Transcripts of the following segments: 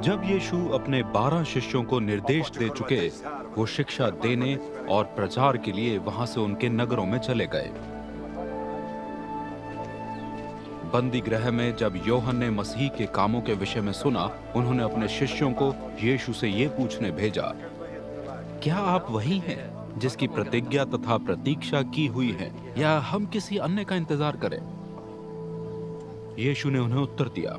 जब यीशु अपने 12 शिष्यों को निर्देश दे चुके, वो शिक्षा देने और प्रचार के लिए वहां से उनके नगरों में चले गए। बंदी गृह में जब यूहन्ना ने मसीह के कामों के विषय में सुना, उन्होंने अपने शिष्यों को यीशु से ये पूछने भेजा, क्या आप वही हैं जिसकी प्रतिज्ञा तथा प्रतीक्षा की हुई है, या हम किसी अन्य का इंतजार करें? यीशु ने उन्हें उत्तर दिया,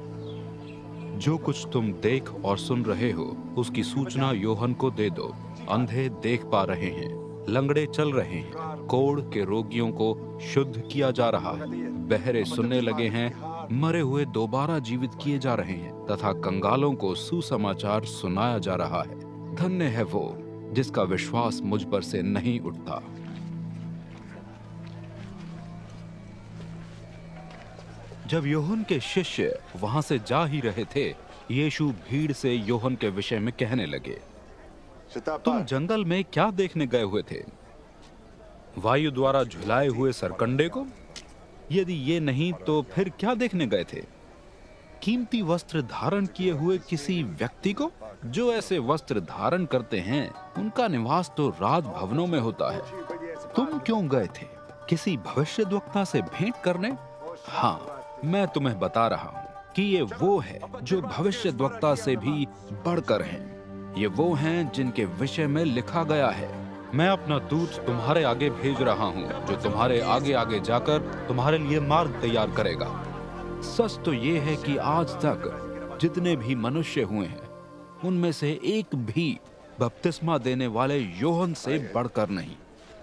जो कुछ तुम देख और सुन रहे हो, उसकी सूचना यूहन्ना को दे दो। अंधे देख पा रहे हैं, लंगड़े चल रहे हैं, कोढ़ के रोगियों को शुद्ध किया जा रहा है, बहरे सुनने लगे हैं, मरे हुए दोबारा जीवित किए जा रहे हैं, तथा कंगालों को सुसमाचार सुनाया जा रहा है। धन्य है वो जिसका विश्वास मुझ पर से नहीं उठता। जब यूहन्ना के शिष्य वहां से जा ही रहे थे, यीशु भीड़ से यूहन्ना के विषय में कहने लगे, तुम जंगल में क्या देखने गए हुए थे? वायु द्वारा झुलाए हुए सरकंडे को? यदि ये नहीं तो फिर क्या देखने गए थे? कीमती वस्त्र धारण किए हुए किसी व्यक्ति को? जो ऐसे वस्त्र धारण करते हैं, उनका निवास तो राज भवनों में होता है। तुम क्यों गए थे? किसी भविष्यद्वक्ता से भेंट करने? हाँ, मैं तुम्हें बता रहा हूँ कि ये वो है जो भविष्यद्वक्ता से भी बढ़कर हैं। ये वो हैं जिनके विषय में लिखा गया है, मैं अपना दूत तुम्हारे आगे भेज रहा हूँ, जो तुम्हारे आगे आगे जाकर तुम्हारे लिए मार्ग तैयार करेगा। सच तो ये है कि आज तक जितने भी मनुष्य हुए हैं, उनमें से एक भी बपतिस्मा देने वाले यूहन्ना से बढ़कर नहीं।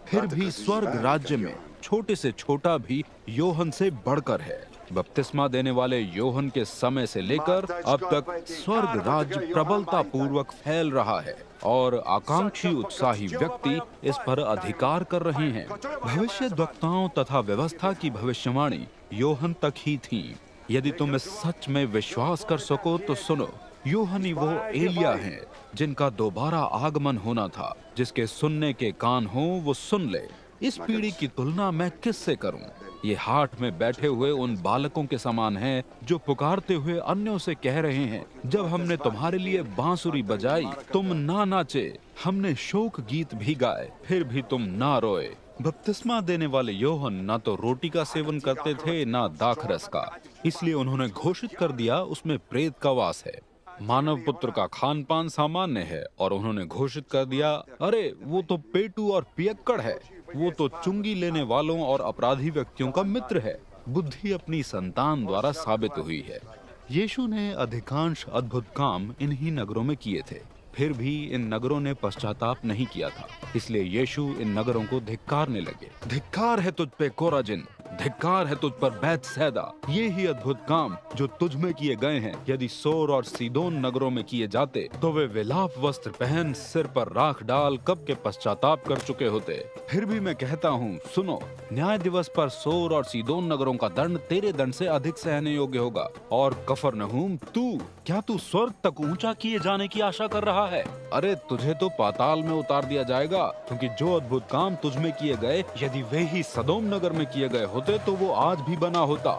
फिर भी स्वर्ग राज्य में छोटे से छोटा भी यूहन्ना से बढ़कर है। बपतिस्मा देने वाले यूहन्ना के समय से लेकर अब तक स्वर्ग राज्य प्रबलता पूर्वक फैल रहा है, और आकांक्षी उत्साही व्यक्ति इस पर अधिकार कर रहे हैं। भविष्यद्वक्ताओं तथा व्यवस्था की भविष्यवाणी यूहन्ना तक ही थी। यदि तुम इस सच में विश्वास कर सको तो सुनो, यूहन्ना वो एलिया हैं जिनका दोबारा आगमन होना था। जिसके सुनने के कान हो वो सुन ले। इस पीढ़ी की तुलना मैं किससे करूं? ये हाट में बैठे हुए उन बालकों के समान हैं जो पुकारते हुए अन्यों से कह रहे हैं, जब हमने तुम्हारे लिए बांसुरी बजाई तुम ना नाचे, हमने शोक गीत भी गाए फिर भी तुम ना रोए। बपतिस्मा देने वाले यूहन्ना ना तो रोटी का सेवन करते थे, ना दाखरस का, इसलिए उन्होंने घोषित कर दिया उसमें प्रेत का वास है। मानव पुत्र का खान पान सामान्य है, और उन्होंने घोषित कर दिया, अरे वो तो पेटू और पियक्कड़ है, वो तो चुंगी लेने वालों और अपराधी व्यक्तियों का मित्र है। बुद्धि अपनी संतान द्वारा साबित हुई है। यीशु ने अधिकांश अद्भुत काम इन्हीं नगरों में किए थे, फिर भी इन नगरों ने पश्चाताप नहीं किया था। इसलिए यीशु इन नगरों को धिक्कारने लगे। धिक्कार है तुझ पे कोराजिन, धिक्कार है तुझ पर बैतसैदा। ये ही अद्भुत काम जो तुझ में किए गए हैं, यदि सोर और सीदोन नगरों में किए जाते तो वे विलाप वस्त्र पहन सिर पर राख डाल कब के पश्चाताप कर चुके होते। फिर भी मैं कहता हूँ, सुनो, न्याय दिवस पर सोर और सीदोन नगरों का दंड तेरे दंड से अधिक सहने योग्य होगा। और कफरनहूम, क्या तू स्वर्ग तक ऊंचा किए जाने की आशा कर रहा है? अरे तुझे तो पाताल में उतार दिया जाएगा, क्योंकि जो अद्भुत काम तुझ में किए गए, यदि वे ही सदोम नगर में किए गए होते तो वो आज भी बना होता।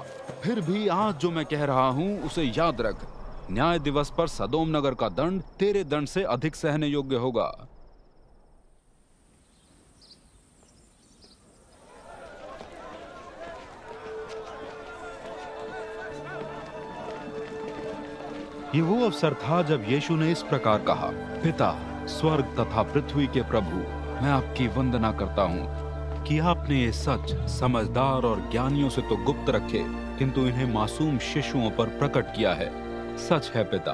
फिर भी आज जो मैं कह रहा हूँ उसे याद रख, न्याय दिवस पर सदोम नगर का दंड तेरे दंड से अधिक सहने योग्य होगा। ये वो अवसर था जब यीशु ने इस प्रकार कहा, पिता, स्वर्ग तथा पृथ्वी के प्रभु, मैं आपकी वंदना करता हूँ कि आपने ये सच समझदार और ज्ञानियों से तो गुप्त रखे, किंतु इन्हें मासूम शिशुओं पर प्रकट किया है। सच है पिता,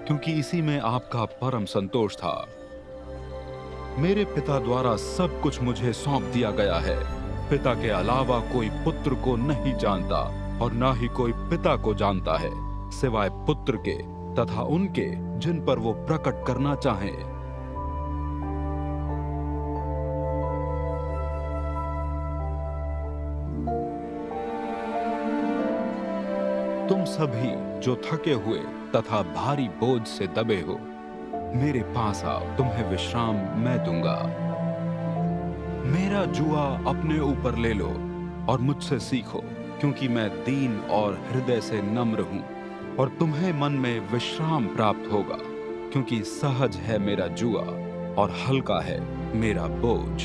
क्योंकि इसी में आपका परम संतोष था। मेरे पिता द्वारा सब कुछ मुझे सौंप दिया गया है। पिता के अलावा कोई पुत्र को नहीं जानता, और ना ही कोई पिता को जानता है, सिवाय पुत्र के तथा उनके जिन पर वो प्रकट करना चाहे। तुम सभी जो थके हुए तथा भारी बोझ से दबे हो, मेरे पास आओ, तुम्हें विश्राम मैं दूंगा। मेरा जुआ अपने ऊपर ले लो और मुझसे सीखो, क्योंकि मैं दीन और हृदय से नम्र हूं, और तुम्हें मन में विश्राम प्राप्त होगा। क्योंकि सहज है मेरा जुआ और हल्का है मेरा बोझ।